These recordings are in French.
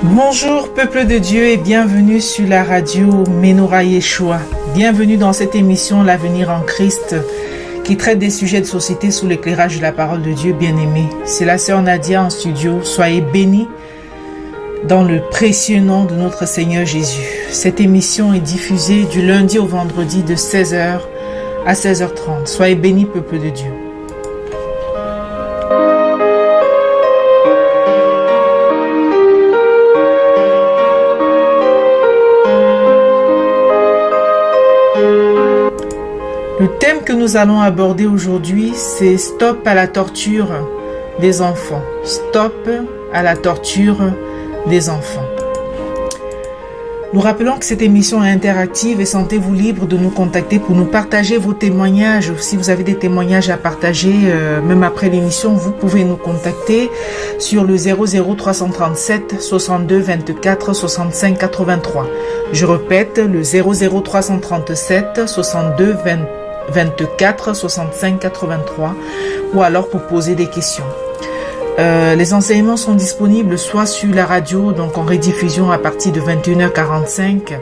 Bonjour peuple de Dieu et bienvenue sur la radio Menorah Yeshua. Bienvenue dans cette émission L'avenir en Christ qui traite des sujets de société sous l'éclairage de la parole de Dieu bien-aimé. C'est la sœur Nadia en studio. Soyez bénis dans le précieux nom de notre Seigneur Jésus. Cette émission est diffusée du lundi au vendredi de 16h à 16h30. Soyez bénis peuple de Dieu. Le thème que nous allons aborder aujourd'hui, c'est Stop à la torture des enfants. Stop à la torture des enfants. Nous rappelons que cette émission est interactive et sentez-vous libre de nous contacter pour nous partager vos témoignages. Si vous avez des témoignages à partager, même après l'émission, vous pouvez nous contacter sur le 00337 62 24 65 83. Je répète, le 00337 62 24 65 83 ou alors pour poser des questions. Les enseignements sont disponibles soit sur la radio, donc en rediffusion à partir de 21h45,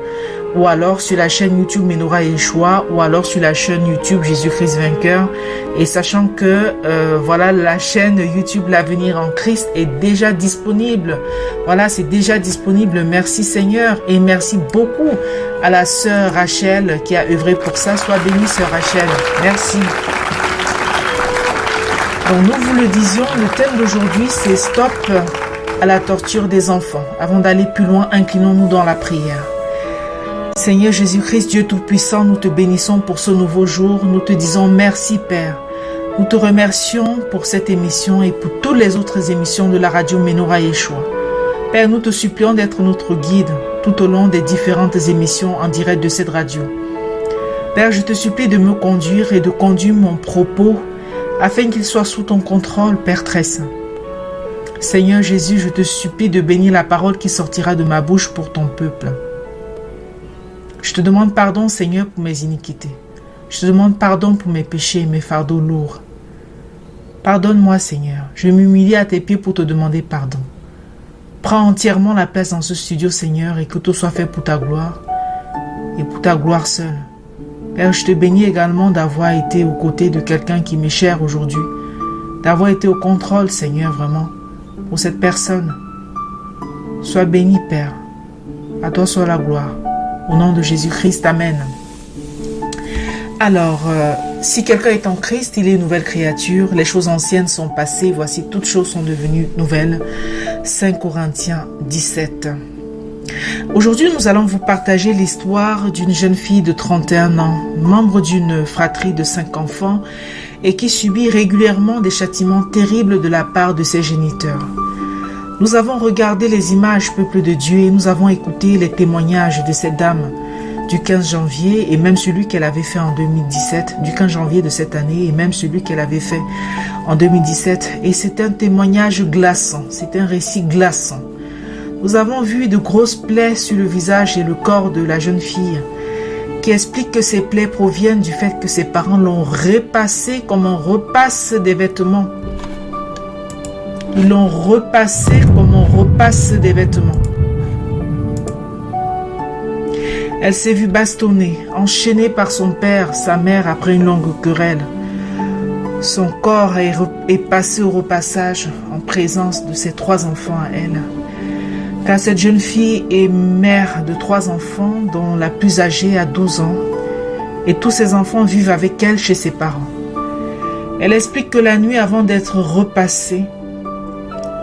ou alors sur la chaîne YouTube Menorah Yeshua, ou alors sur la chaîne YouTube Jésus-Christ Vainqueur. Et sachant que voilà, la chaîne YouTube L'Avenir en Christ est déjà disponible. Voilà, c'est déjà disponible. Merci Seigneur et merci beaucoup à la sœur Rachel qui a œuvré pour ça. Sois bénie sœur Rachel. Merci. Donc nous vous le disions, le thème d'aujourd'hui c'est Stop à la torture des enfants. Avant d'aller plus loin, inclinons-nous dans la prière. Seigneur Jésus-Christ, Dieu Tout-Puissant, nous te bénissons pour ce nouveau jour. Nous te disons merci Père. Nous te remercions pour cette émission et pour toutes les autres émissions de la radio Menorah Yeshua. Père, nous te supplions d'être notre guide tout au long des différentes émissions en direct de cette radio. Père, je te supplie de me conduire et de conduire mon propos afin qu'il soit sous ton contrôle, Père très saint. Seigneur Jésus, je te supplie de bénir la parole qui sortira de ma bouche pour ton peuple. Je te demande pardon, Seigneur, pour mes iniquités. Je te demande pardon pour mes péchés et mes fardeaux lourds. Pardonne-moi, Seigneur. Je m'humilie à tes pieds pour te demander pardon. Prends entièrement la place dans ce studio, Seigneur, et que tout soit fait pour ta gloire et pour ta gloire seule. Père, je te bénis également d'avoir été aux côtés de quelqu'un qui m'est cher aujourd'hui, d'avoir été au contrôle, Seigneur, vraiment, pour cette personne. Sois béni, Père. À toi soit la gloire. Au nom de Jésus-Christ, Amen. Alors, si quelqu'un est en Christ, il est une nouvelle créature. Les choses anciennes sont passées. Voici, toutes choses sont devenues nouvelles. 5 Corinthiens 17. Aujourd'hui, nous allons vous partager l'histoire d'une jeune fille de 31 ans, membre d'une fratrie de 5 enfants et qui subit régulièrement des châtiments terribles de la part de ses géniteurs. Nous avons regardé les images, peuple de Dieu, et nous avons écouté les témoignages de cette dame du 15 janvier et même celui qu'elle avait fait en 2017, du 15 janvier de cette année et même celui qu'elle avait fait en 2017. Et c'est un témoignage glaçant, c'est un récit glaçant. Nous avons vu de grosses plaies sur le visage et le corps de la jeune fille qui explique que ces plaies proviennent du fait que ses parents l'ont repassé comme on repasse des vêtements. Ils l'ont repassé comme on repasse des vêtements. Elle s'est vue bastonnée, enchaînée par son père, sa mère après une longue querelle. Son corps est passé au repassage en présence de ses 3 enfants à elle. Car cette jeune fille est mère de 3 enfants dont la plus âgée a 12 ans et tous ses enfants vivent avec elle chez ses parents. Elle explique que la nuit avant d'être repassée,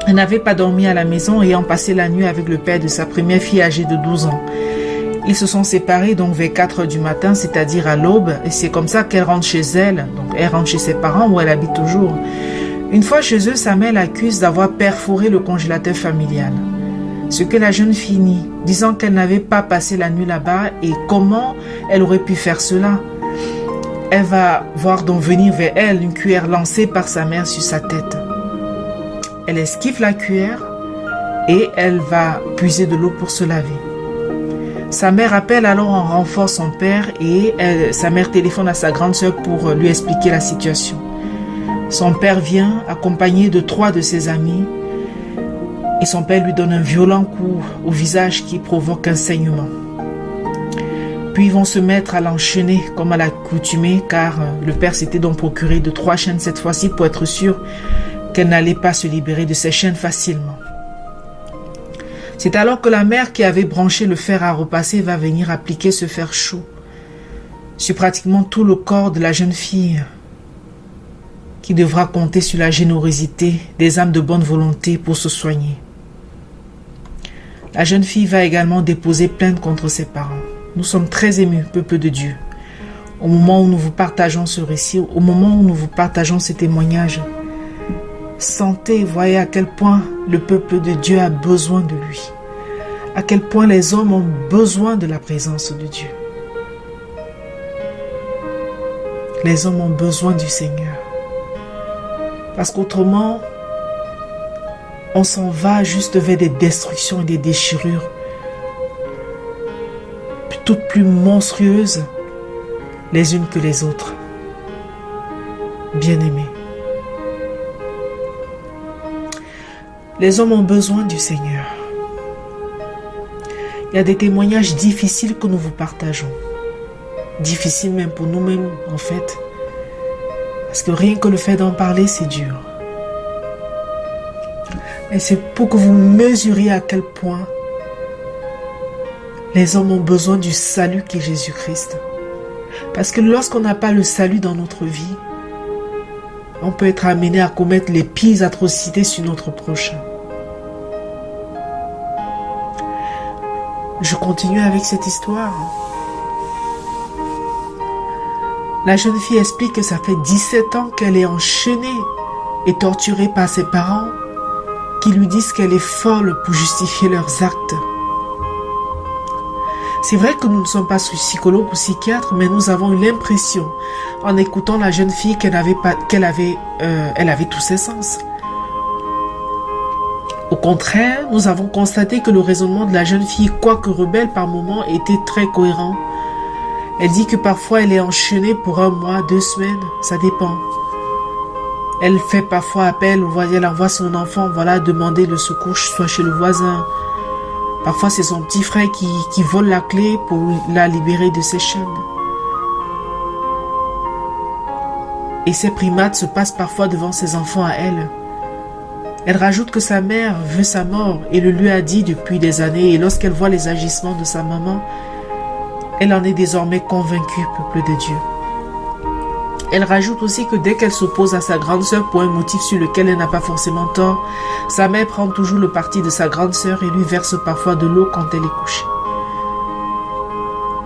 elle n'avait pas dormi à la maison ayant passé la nuit avec le père de sa première fille âgée de 12 ans. Ils se sont séparés donc vers 4 heures du matin, c'est-à-dire à l'aube, et c'est comme ça qu'elle rentre chez elle. Donc elle rentre chez ses parents où elle habite toujours. Une fois chez eux, sa mère l'accuse d'avoir perforé le congélateur familial. Ce que la jeune fille nie, disant qu'elle n'avait pas passé la nuit là-bas et comment elle aurait pu faire cela. Elle va voir donc venir vers elle une cuillère lancée par sa mère sur sa tête. Elle esquive la cuillère et elle va puiser de l'eau pour se laver. Sa mère appelle alors en renfort son père et sa mère téléphone à sa grande sœur pour lui expliquer la situation. Son père vient accompagné de 3 de ses amis et son père lui donne un violent coup au visage qui provoque un saignement. Puis ils vont se mettre à l'enchaîner comme à l'accoutumée, car le père s'était donc procuré de 3 chaînes cette fois-ci pour être sûr qu'elle n'allait pas se libérer de ces chaînes facilement. C'est alors que la mère qui avait branché le fer à repasser va venir appliquer ce fer chaud sur pratiquement tout le corps de la jeune fille, qui devra compter sur la générosité des âmes de bonne volonté pour se soigner. La jeune fille va également déposer plainte contre ses parents. Nous sommes très émus, peuple de Dieu, au moment où nous vous partageons ce récit, au moment où nous vous partageons ces témoignages. Sentez et voyez à quel point le peuple de Dieu a besoin de lui, à quel point les hommes ont besoin de la présence de Dieu. Les hommes ont besoin du Seigneur. Parce qu'autrement, on s'en va juste vers des destructions et des déchirures toutes plus monstrueuses les unes que les autres. Bien-aimés, les hommes ont besoin du Seigneur. Il y a des témoignages difficiles que nous vous partageons. Difficiles même pour nous-mêmes, en fait. Parce que rien que le fait d'en parler, c'est dur. Et c'est pour que vous mesuriez à quel point les hommes ont besoin du salut qui est Jésus-Christ. Parce que lorsqu'on n'a pas le salut dans notre vie, on peut être amené à commettre les pires atrocités sur notre prochain. Je continue avec cette histoire. La jeune fille explique que ça fait 17 ans qu'elle est enchaînée et torturée par ses parents qui lui disent qu'elle est folle pour justifier leurs actes. C'est vrai que nous ne sommes pas psychologues ou psychiatres, mais nous avons eu l'impression, en écoutant la jeune fille, qu'elle avait tous ses sens. Au contraire, nous avons constaté que le raisonnement de la jeune fille, quoique rebelle par moments, était très cohérent. Elle dit que parfois elle est enchaînée pour 1 mois, 2 semaines, ça dépend. Elle fait parfois appel, elle envoie son enfant, demander le secours, soit chez le voisin. Parfois c'est son petit frère qui vole la clé pour la libérer de ses chaînes. Et ces primates se passent parfois devant ses enfants à elle. Elle rajoute que sa mère veut sa mort et le lui a dit depuis des années, et lorsqu'elle voit les agissements de sa maman, elle en est désormais convaincue, peuple de Dieu. Elle rajoute aussi que dès qu'elle s'oppose à sa grande sœur pour un motif sur lequel elle n'a pas forcément tort, sa mère prend toujours le parti de sa grande sœur et lui verse parfois de l'eau quand elle est couchée.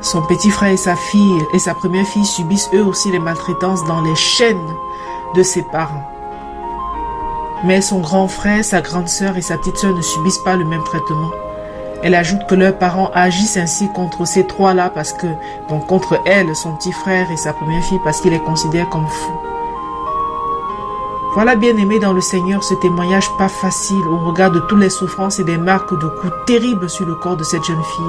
Son petit frère et sa fille et sa première fille subissent eux aussi les maltraitances dans les chaînes de ses parents. Mais son grand frère, sa grande sœur et sa petite sœur ne subissent pas le même traitement. Elle ajoute que leurs parents agissent ainsi contre ces 3-là contre elle, son petit frère et sa première fille, parce qu'ils les considèrent comme fous. Voilà, bien-aimés dans le Seigneur, ce témoignage pas facile au regard de toutes les souffrances et des marques de coups terribles sur le corps de cette jeune fille.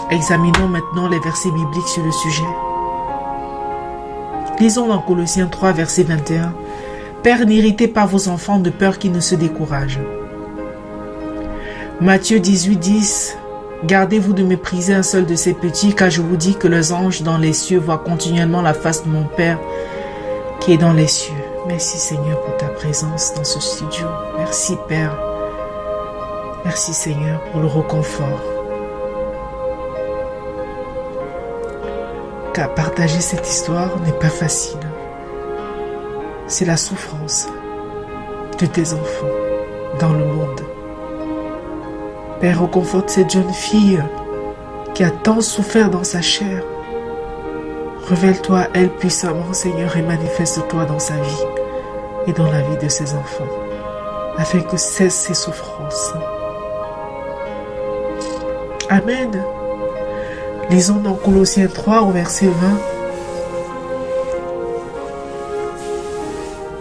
Examinons maintenant les versets bibliques sur le sujet. Lisons dans Colossiens 3, verset 21. Père, n'irritez pas vos enfants de peur qu'ils ne se découragent. Matthieu 18, 10. Gardez-vous de mépriser un seul de ces petits, car je vous dis que les anges dans les cieux voient continuellement la face de mon Père qui est dans les cieux. Merci Seigneur pour ta présence dans ce studio. Merci Père. Merci Seigneur pour le réconfort. Car partager cette histoire n'est pas facile. C'est la souffrance de tes enfants dans le monde. Père, reconforte cette jeune fille qui a tant souffert dans sa chair. Révèle-toi à elle puissamment, Seigneur, et manifeste-toi dans sa vie et dans la vie de ses enfants, afin que cessent ses souffrances. Amen. Lisons dans Colossiens 3 au verset 20.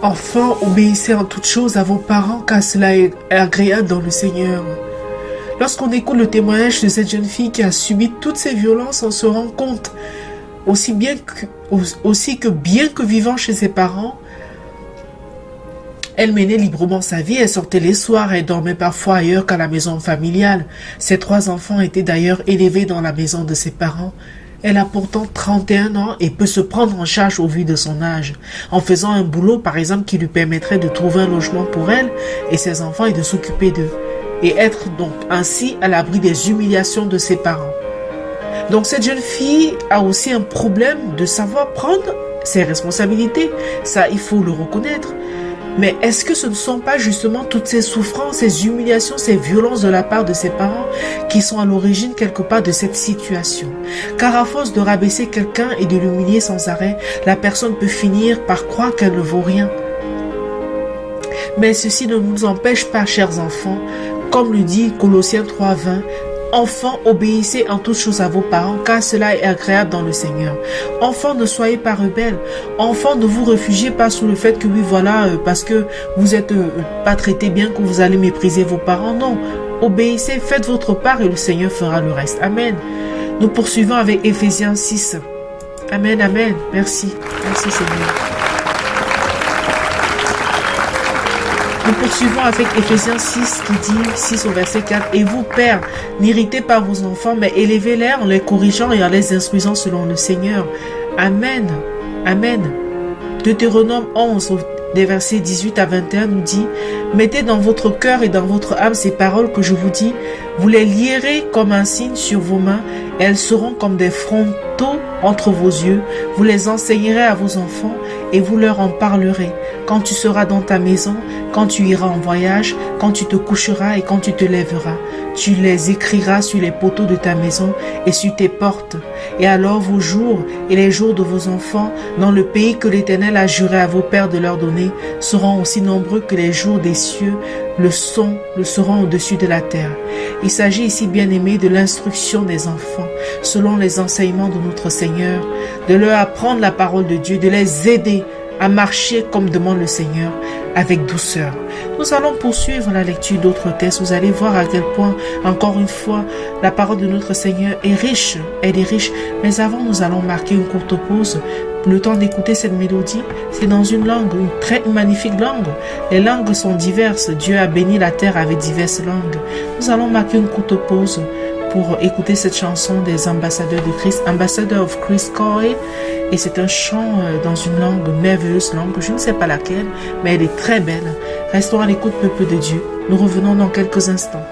Enfants, obéissez en toutes choses à vos parents, car cela est agréable dans le Seigneur. Lorsqu'on écoute le témoignage de cette jeune fille qui a subi toutes ces violences, on se rend compte aussi que bien que vivant chez ses parents, Elle menait librement sa vie, elle sortait les soirs, elle dormait parfois ailleurs qu'à la maison familiale. Ses 3 enfants étaient d'ailleurs élevés dans la maison de ses parents. Elle a pourtant 31 ans et peut se prendre en charge au vu de son âge, en faisant un boulot par exemple qui lui permettrait de trouver un logement pour elle et ses enfants et de s'occuper d'eux, et être donc ainsi à l'abri des humiliations de ses parents. Donc cette jeune fille a aussi un problème de savoir prendre ses responsabilités, ça il faut le reconnaître. Mais est-ce que ce ne sont pas justement toutes ces souffrances, ces humiliations, ces violences de la part de ses parents qui sont à l'origine quelque part de cette situation? Car à force de rabaisser quelqu'un et de l'humilier sans arrêt, la personne peut finir par croire qu'elle ne vaut rien. Mais ceci ne nous empêche pas, chers enfants, comme le dit Colossiens 3:20, enfants, obéissez en toutes choses à vos parents, car cela est agréable dans le Seigneur. Enfants, ne soyez pas rebelles. Enfants, ne vous réfugiez pas sous le fait que oui, voilà, parce que vous êtes pas traités bien, que vous allez mépriser vos parents. Non, obéissez, faites votre part et le Seigneur fera le reste. Amen. Nous poursuivons avec Éphésiens 6. Amen, amen. Merci. Merci Seigneur. Nous poursuivons avec Éphésiens 6 qui dit, 6 au verset 4, « Et vous, pères, n'irritez pas vos enfants, mais élevez-les en les corrigeant et en les instruisant selon le Seigneur. » Amen. Amen. Deutéronome 11, des versets 18 à 21 nous dit, « Mettez dans votre cœur et dans votre âme ces paroles que je vous dis, vous les lierez comme un signe sur vos mains, et elles seront comme des frontaux entre vos yeux. Vous les enseignerez à vos enfants, et vous leur en parlerez. Quand tu seras dans ta maison, quand tu iras en voyage, quand tu te coucheras et quand tu te lèveras. Tu les écriras sur les poteaux de ta maison et sur tes portes. Et alors vos jours et les jours de vos enfants, dans le pays que l'Éternel a juré à vos pères de leur donner, seront aussi nombreux que les jours des cieux le seront au-dessus de la terre. » Il s'agit ici, bien aimé, de l'instruction des enfants, selon les enseignements de notre Seigneur, de leur apprendre la parole de Dieu, de les aider à marcher comme demande le Seigneur, avec douceur. Nous allons poursuivre la lecture d'autres textes. Vous allez voir à quel point, encore une fois, la parole de notre Seigneur est riche. Elle est riche. Mais avant, nous allons marquer une courte pause. Le temps d'écouter cette mélodie, c'est dans une langue, une très magnifique langue. Les langues sont diverses. Dieu a béni la terre avec diverses langues. Nous allons marquer une courte pause pour écouter cette chanson des ambassadeurs de Christ, Ambassador of Christ Choir. Et c'est un chant dans une langue, merveilleuse langue, je ne sais pas laquelle, mais elle est très belle. Restons à l'écoute, peuple de Dieu. Nous revenons dans quelques instants.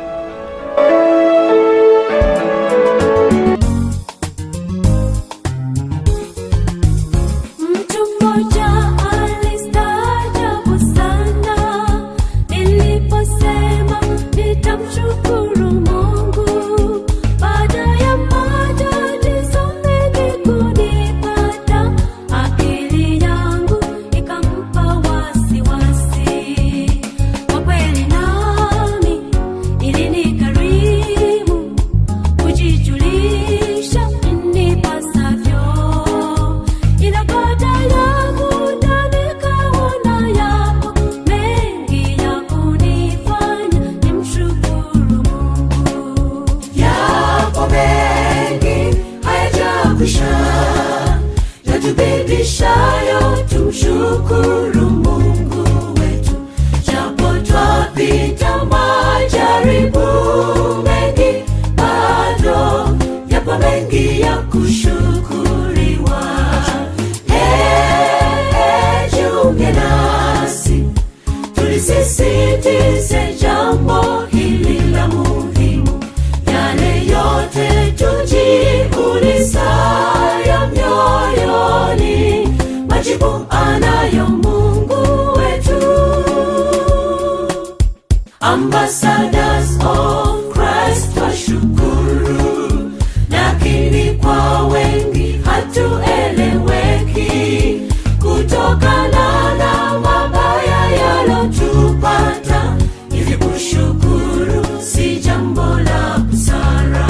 Ambassadors of Christ washukuru, lakini kwa wengi hatueleweki, kutokana na mabaya yalotupata. Hivi kushukuru si jambo la busara,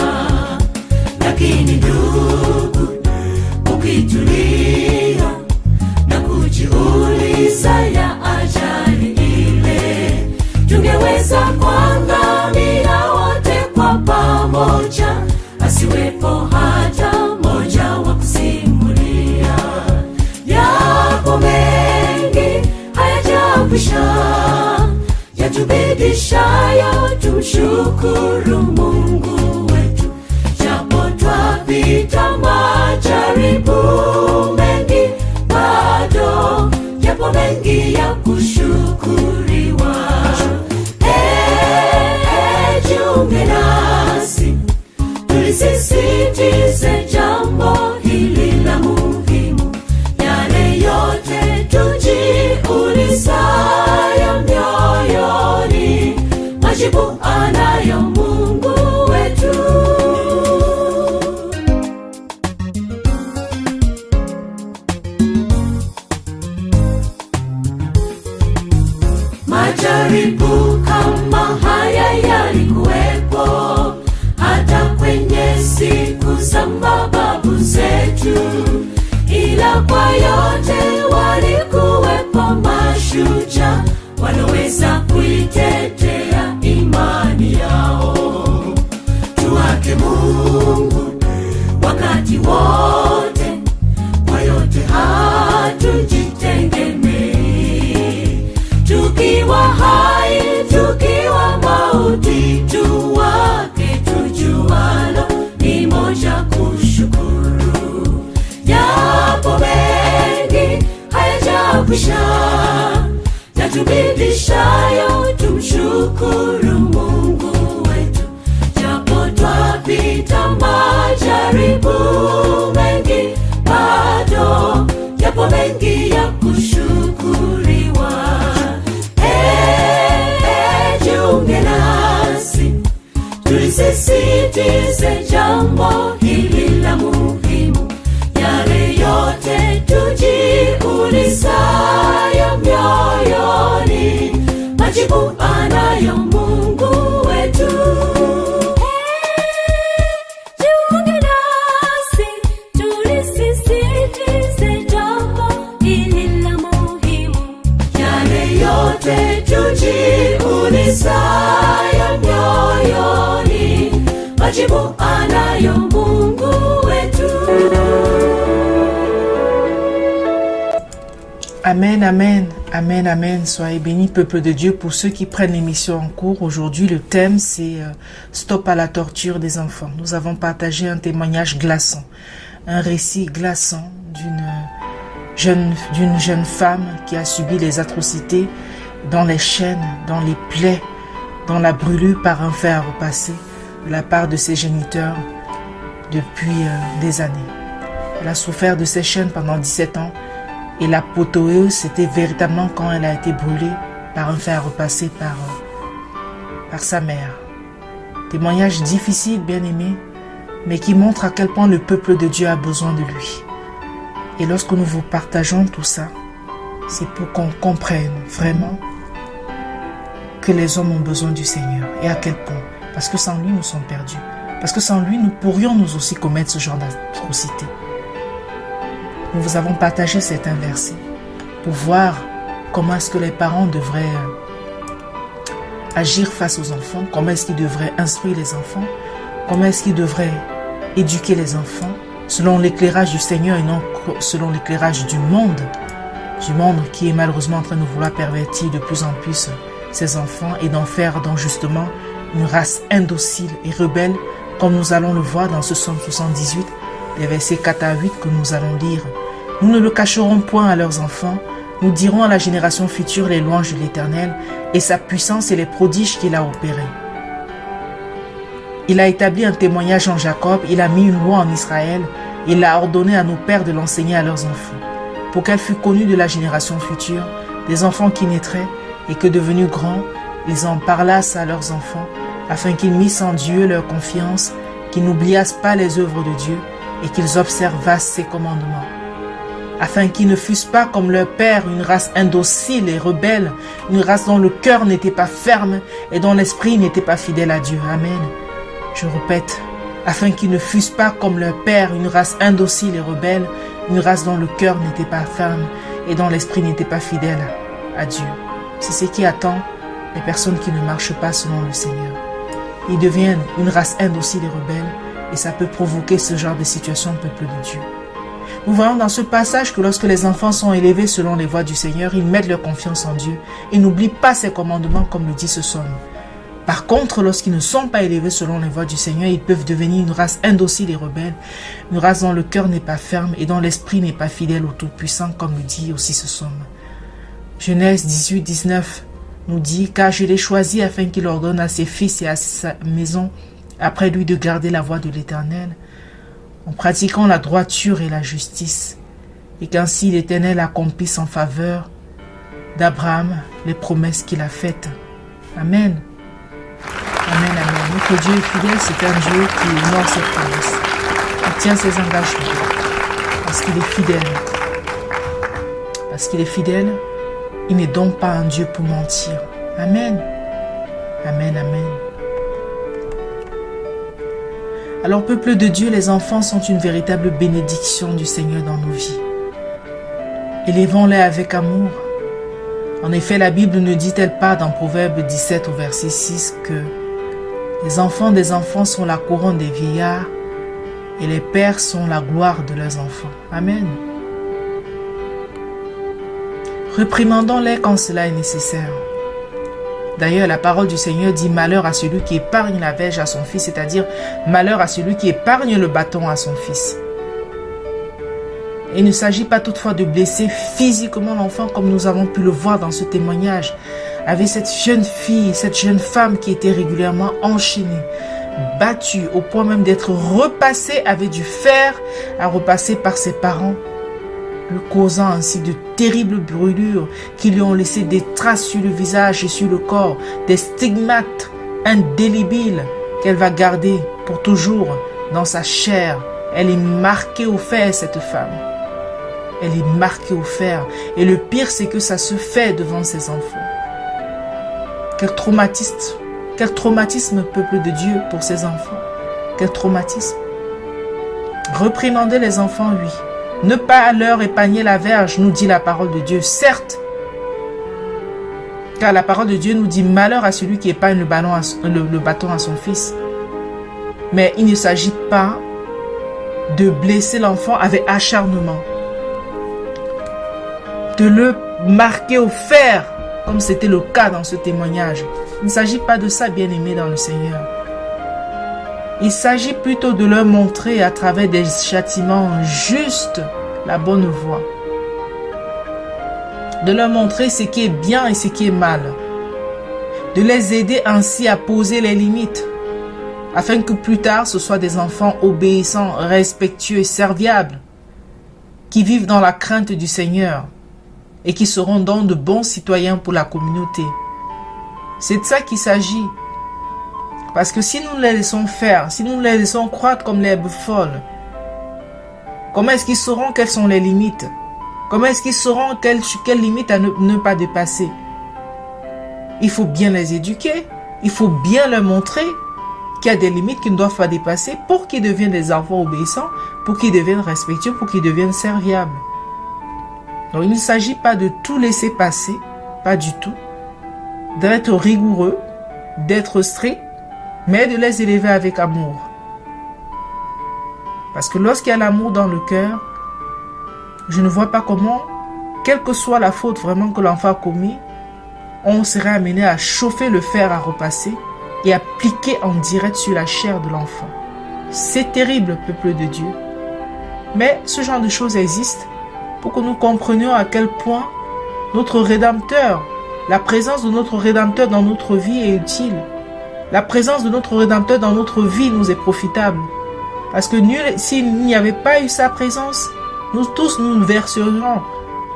lakini ndugu, ukitulia na kujiuliza ya ajali ile, tungeweza kuangamia wote kwa pamoja, asiwepo hata moja wa kusimulia. Yapo mengi hayajakwisha, yatubidishayo tumshukuru Mungu wetu, japo twapita majaribu mengi, bado yapo mengi ya kushukuriwa. Jiunge nasi tulisisitize jambo hili la muhimu, yale yote tujiulizayo mioyoni, majibu anayo Mungu wetu. Majaribu kama haya yalikuwepo hata kwenye siku za mababu zetu, ila kwa yote walikuwepo mashujaa waloweza kuitetea imani yao. Tuwake Mungu wakati wote, kwa yote hatujitegemei. Tukiwa hai, tukiwa mauti, tuwake tujualo ni moja, kushukuru. Japo mengi hayajakwisha, yatubidishayo tumshukuru Mungu wetu, japo twapita majaribu mengi, bado yapo mengi ya kushukuriwa. Jiunge nasi tulisisitize jambo hili la muhimu, yale yote tujiulizayo mioyoni, majibu anayo Mungu wetu. Jiunge nasi tulisisitize jambo hili la muhimu, yale yote tujiulizayo mioyoni, majibu anayo Mungu wetu. Amen, amen, amen, amen. Soyez bénis, peuple de Dieu. Pour ceux qui prennent l'émission en cours, aujourd'hui, le thème, c'est Stop à la torture des enfants. Nous avons partagé un témoignage glaçant, un récit glaçant d'une jeune femme qui a subi les atrocités dans les chaînes, dans les plaies, dans la brûlure par un fer à repasser de la part de ses géniteurs depuis des années. Elle a souffert de ces chaînes pendant 17 ans. Et l'apothéose, c'était véritablement quand elle a été brûlée par un fer repassé par sa mère. Témoignage difficile, bien aimé, mais qui montre à quel point le peuple de Dieu a besoin de lui. Et lorsque nous vous partageons tout ça, c'est pour qu'on comprenne vraiment que les hommes ont besoin du Seigneur. Et à quel point? Parce que sans lui, nous sommes perdus. Parce que sans lui, nous pourrions nous aussi commettre ce genre d'atrocité. Nous vous avons partagé certains versets pour voir comment est-ce que les parents devraient agir face aux enfants, comment est-ce qu'ils devraient instruire les enfants, comment est-ce qu'ils devraient éduquer les enfants selon l'éclairage du Seigneur et non selon l'éclairage du monde qui est malheureusement en train de vouloir pervertir de plus en plus ces enfants et d'en faire donc justement une race indocile et rebelle, comme nous allons le voir dans ce psaume 78, les versets 4 à 8 que nous allons lire. Nous ne le cacherons point à leurs enfants, nous dirons à la génération future les louanges de l'Éternel et sa puissance et les prodiges qu'il a opérés. Il a établi un témoignage en Jacob, il a mis une loi en Israël, il a ordonné à nos pères de l'enseigner à leurs enfants, pour qu'elle fût connue de la génération future, des enfants qui naîtraient, et que devenus grands, ils en parlassent à leurs enfants, afin qu'ils missent en Dieu leur confiance, qu'ils n'oubliassent pas les œuvres de Dieu, et qu'ils observassent ses commandements, afin qu'ils ne fussent pas comme leur père, une race indocile et rebelle, une race dont le cœur n'était pas ferme et dont l'esprit n'était pas fidèle à Dieu. Amen. Je répète, afin qu'ils ne fussent pas comme leur père, une race indocile et rebelle, une race dont le cœur n'était pas ferme et dont l'esprit n'était pas fidèle à Dieu. C'est ce qui attend les personnes qui ne marchent pas selon le Seigneur. Ils deviennent une race indocile et rebelle et ça peut provoquer ce genre de situation au peuple de Dieu. Nous voyons dans ce passage que lorsque les enfants sont élevés selon les voies du Seigneur, ils mettent leur confiance en Dieu et n'oublient pas ses commandements comme le dit ce psaume. Par contre, lorsqu'ils ne sont pas élevés selon les voies du Seigneur, ils peuvent devenir une race indocile et rebelle, une race dont le cœur n'est pas ferme et dont l'esprit n'est pas fidèle au Tout-Puissant, comme le dit aussi ce psaume. Genèse 18, 19 nous dit « Car je l'ai choisi afin qu'il ordonne à ses fils et à sa maison, après lui, de garder la voie de l'Éternel, en pratiquant la droiture et la justice, et qu'ainsi l'Éternel accomplisse en faveur d'Abraham les promesses qu'il a faites. » Amen. Amen, amen. Notre Dieu est fidèle, c'est un Dieu qui honore ses promesses. Il tient ses engagements. Parce qu'il est fidèle. Parce qu'il est fidèle, il n'est donc pas un Dieu pour mentir. Amen. Amen, amen. Alors, peuple de Dieu, les enfants sont une véritable bénédiction du Seigneur dans nos vies. Élevons-les avec amour. En effet, la Bible ne dit-elle pas dans Proverbe 17 au verset 6 que les enfants des enfants sont la couronne des vieillards et les pères sont la gloire de leurs enfants. Amen. Réprimandons-les quand cela est nécessaire. D'ailleurs, la parole du Seigneur dit malheur à celui qui épargne la verge à son fils, c'est-à-dire malheur à celui qui épargne le bâton à son fils. Il ne s'agit pas toutefois de blesser physiquement l'enfant comme nous avons pu le voir dans ce témoignage avec cette jeune fille, cette jeune femme qui était régulièrement enchaînée, battue au point même d'être repassée avec du fer à repasser par ses parents, lui causant ainsi de terribles brûlures qui lui ont laissé des traces sur le visage et sur le corps, des stigmates indélébiles qu'elle va garder pour toujours dans sa chair. Elle est marquée au fer, cette femme. Elle est marquée au fer. Et le pire, c'est que ça se fait devant ses enfants. Quel traumatisme, peuple de Dieu, pour ses enfants. Quel traumatisme. Réprimandez les enfants, oui. Ne pas leur épargner la verge, nous dit la parole de Dieu. Certes, car la parole de Dieu nous dit malheur à celui qui épargne le bâton à son fils. Mais il ne s'agit pas de blesser l'enfant avec acharnement, de le marquer au fer, comme c'était le cas dans ce témoignage. Il ne s'agit pas de ça, bien-aimés dans le Seigneur. Il s'agit plutôt de leur montrer à travers des châtiments justes la bonne voie. De leur montrer ce qui est bien et ce qui est mal. De les aider ainsi à poser les limites, afin que plus tard ce soient des enfants obéissants, respectueux et serviables, qui vivent dans la crainte du Seigneur et qui seront donc de bons citoyens pour la communauté. C'est de ça qu'il s'agit. Parce que si nous les laissons faire, si nous les laissons croître comme l'herbe folle, comment est-ce qu'ils sauront quelles sont les limites? Comment est-ce qu'ils sauront quelles limites à ne pas dépasser? Il faut bien les éduquer. Il faut bien leur montrer qu'il y a des limites qu'ils ne doivent pas dépasser pour qu'ils deviennent des enfants obéissants, pour qu'ils deviennent respectueux, pour qu'ils deviennent serviables. Donc il ne s'agit pas de tout laisser passer, pas du tout, d'être rigoureux, d'être strict, mais de les élever avec amour. Parce que lorsqu'il y a l'amour dans le cœur, je ne vois pas comment, quelle que soit la faute vraiment que l'enfant a commis, on serait amené à chauffer le fer à repasser et à appliquer en direct sur la chair de l'enfant. C'est terrible, peuple de Dieu. Mais ce genre de choses existe pour que nous comprenions à quel point notre Rédempteur, la présence de notre Rédempteur dans notre vie est utile. La présence de notre Rédempteur dans notre vie nous est profitable. Parce que s'il n'y avait pas eu sa présence, nous tous nous verserions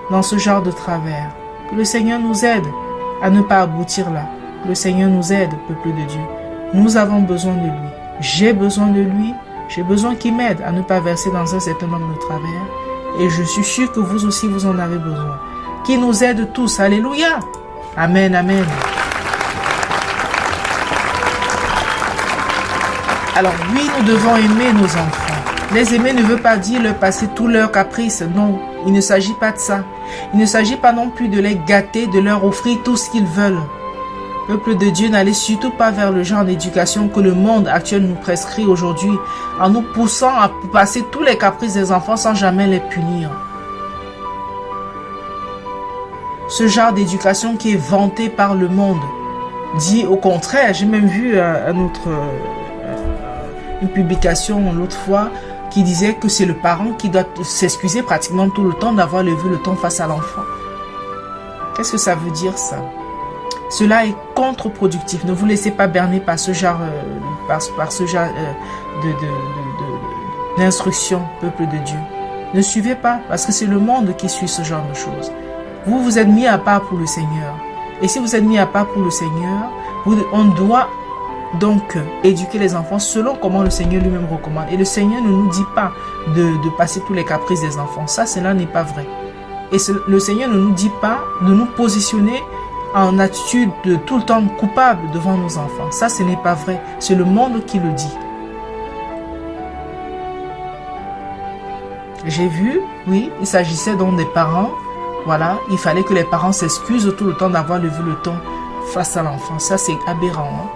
dans ce genre de travers. Que le Seigneur nous aide à ne pas aboutir là. Le Seigneur nous aide, peuple de Dieu. Nous avons besoin de lui. J'ai besoin de lui. J'ai besoin qu'il m'aide à ne pas verser dans un certain nombre de travers. Et je suis sûr que vous aussi, vous en avez besoin. Qu'il nous aide tous. Alléluia. Amen, amen. Alors oui, nous devons aimer nos enfants. Les aimer ne veut pas dire leur passer tous leurs caprices. Non, il ne s'agit pas de ça. Il ne s'agit pas non plus de les gâter, de leur offrir tout ce qu'ils veulent. Peuple de Dieu, n'allez surtout pas vers le genre d'éducation que le monde actuel nous prescrit aujourd'hui, en nous poussant à passer tous les caprices des enfants sans jamais les punir. Ce genre d'éducation qui est vanté par le monde dit au contraire. J'ai même vu une publication l'autre fois qui disait que c'est le parent qui doit s'excuser pratiquement tout le temps d'avoir levé le ton face à l'enfant. Qu'est-ce que ça veut dire ça? Cela est contre-productif. Ne vous laissez pas berner par ce genre, d'instruction, peuple de Dieu. Ne suivez pas, parce que c'est le monde qui suit ce genre de choses. Vous, vous êtes mis à part pour le Seigneur. Et si vous êtes mis à part pour le Seigneur, on doit donc éduquer les enfants selon comment le Seigneur lui-même recommande. Et le Seigneur ne nous dit pas de passer tous les caprices des enfants. Ça, cela n'est pas vrai. Et le Seigneur ne nous dit pas de nous positionner en attitude de tout le temps coupable devant nos enfants. Ça, ce n'est pas vrai. C'est le monde qui le dit. J'ai vu, oui, il s'agissait donc des parents. Voilà, il fallait que les parents s'excusent tout le temps d'avoir levé le ton face à l'enfant. Ça, c'est aberrant. Hein?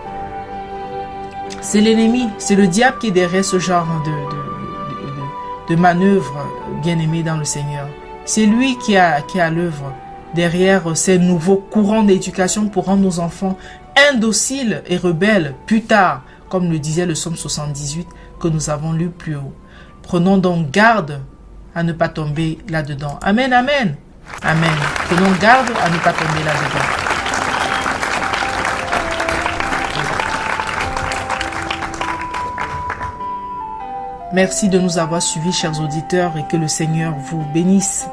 C'est l'ennemi, c'est le diable qui est derrière ce genre de manœuvre, bien-aimé dans le Seigneur. C'est lui qui a l'œuvre derrière ces nouveaux courants d'éducation pour rendre nos enfants indociles et rebelles plus tard, comme le disait le psaume 78 que nous avons lu plus haut. Prenons donc garde à ne pas tomber là-dedans. Amen, amen, amen. Prenons garde à ne pas tomber là-dedans. Merci de nous avoir suivis, chers auditeurs, et que le Seigneur vous bénisse.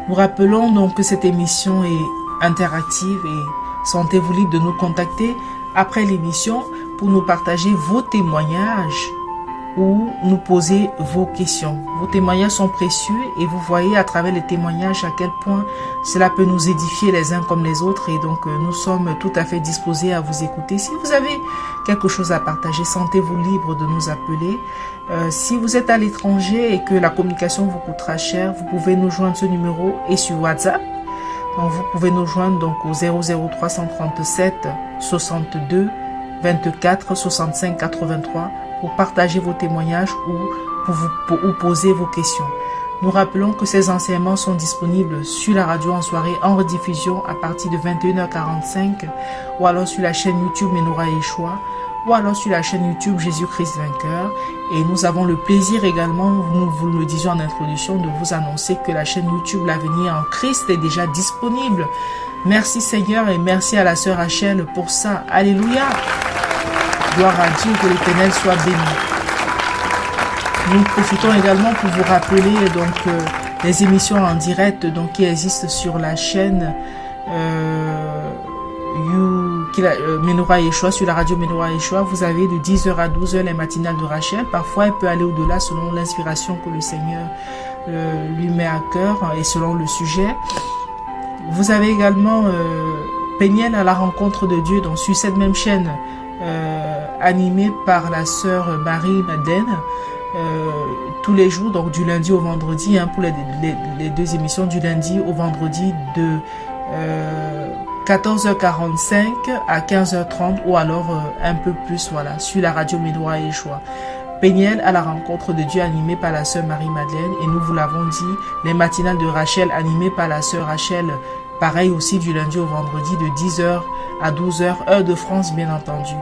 Nous rappelons donc que cette émission est interactive et sentez-vous libre de nous contacter après l'émission pour nous partager vos témoignages ou nous poser vos questions. Vos témoignages sont précieux et vous voyez à travers les témoignages à quel point cela peut nous édifier les uns comme les autres, et donc nous sommes tout à fait disposés à vous écouter. Si vous avez quelque chose à partager, sentez-vous libre de nous appeler. Si vous êtes à l'étranger et que la communication vous coûtera cher, vous pouvez nous joindre ce numéro et sur WhatsApp. Donc vous pouvez nous joindre donc au 00337 62 24 65 83 pour partager vos témoignages ou pour poser vos questions. Nous rappelons que ces enseignements sont disponibles sur la radio en soirée en rediffusion à partir de 21h45 ou alors sur la chaîne YouTube Menorah Yeshua ou alors sur la chaîne YouTube Jésus-Christ Vainqueur. Et nous avons le plaisir également, nous vous le disions en introduction, de vous annoncer que la chaîne YouTube L'Avenir en Christ est déjà disponible. Merci Seigneur et merci à la sœur Rachel pour ça. Alléluia. Gloire à Dieu, que l'Éternel soit béni. Nous profitons également pour vous rappeler donc les émissions en direct donc qui existent sur la chaîne Menorah Yeshua, sur la radio Menorah Yeshua. Vous avez de 10h à 12h les matinales de Rachel. Parfois, elle peut aller au-delà selon l'inspiration que le Seigneur lui met à cœur et selon le sujet. Vous avez également Péniel à la rencontre de Dieu, donc sur cette même chaîne animée par la sœur Marie-Madeleine. Tous les jours, donc du lundi au vendredi, pour les deux émissions du lundi au vendredi de 14h45 à 15h30 ou alors un peu plus, voilà, sur la radio Menorah Yeshua. Péniel à la rencontre de Dieu animé par la sœur Marie-Madeleine, et nous vous l'avons dit, les matinales de Rachel animées par la sœur Rachel, pareil aussi du lundi au vendredi de 10h à 12h, heure de France bien entendu.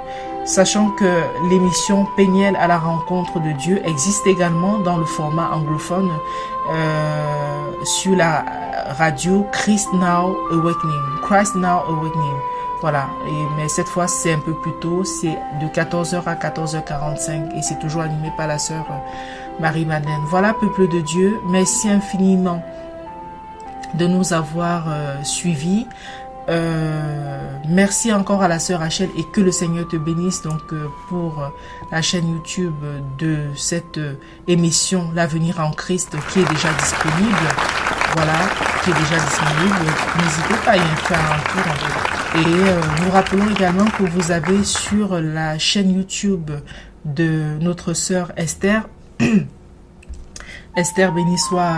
Sachant que l'émission Péniel à la rencontre de Dieu existe également dans le format anglophone sur la radio Christ Now Awakening. Voilà, mais cette fois c'est un peu plus tôt, c'est de 14h à 14h45 et c'est toujours animé par la sœur Marie-Madeleine. Voilà, peuple de Dieu, merci infiniment de nous avoir suivis. Merci encore à la sœur Rachel et que le Seigneur te bénisse donc pour la chaîne YouTube de cette émission L'Avenir en Christ qui est déjà disponible. Voilà, qui est déjà disponible. N'hésitez pas à y faire un tour. Et nous rappelons également que vous avez sur la chaîne YouTube de notre sœur Esther, Esther béni soit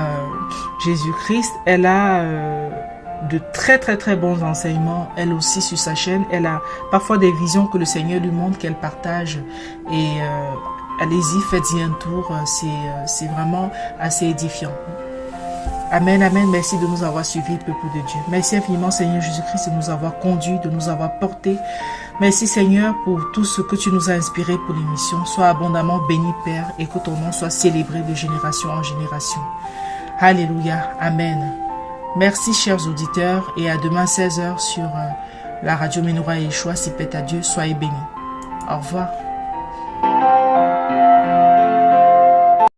Jésus-Christ, elle a de très bons enseignements, elle aussi sur sa chaîne. Elle a parfois des visions que le Seigneur lui montre, qu'elle partage. Et allez-y, faites-y un tour, c'est vraiment assez édifiant. Amen, amen. Merci de nous avoir suivis, peuple de Dieu. Merci infiniment, Seigneur Jésus-Christ, de nous avoir conduits, de nous avoir portés. Merci, Seigneur, pour tout ce que tu nous as inspiré pour l'émission. Sois abondamment béni, Père, et que ton nom soit célébré de génération en génération. Alléluia. Amen. Merci, chers auditeurs, et à demain 16h sur la radio Menorah Yeshua. Si pète à Dieu, soyez bénis. Au revoir.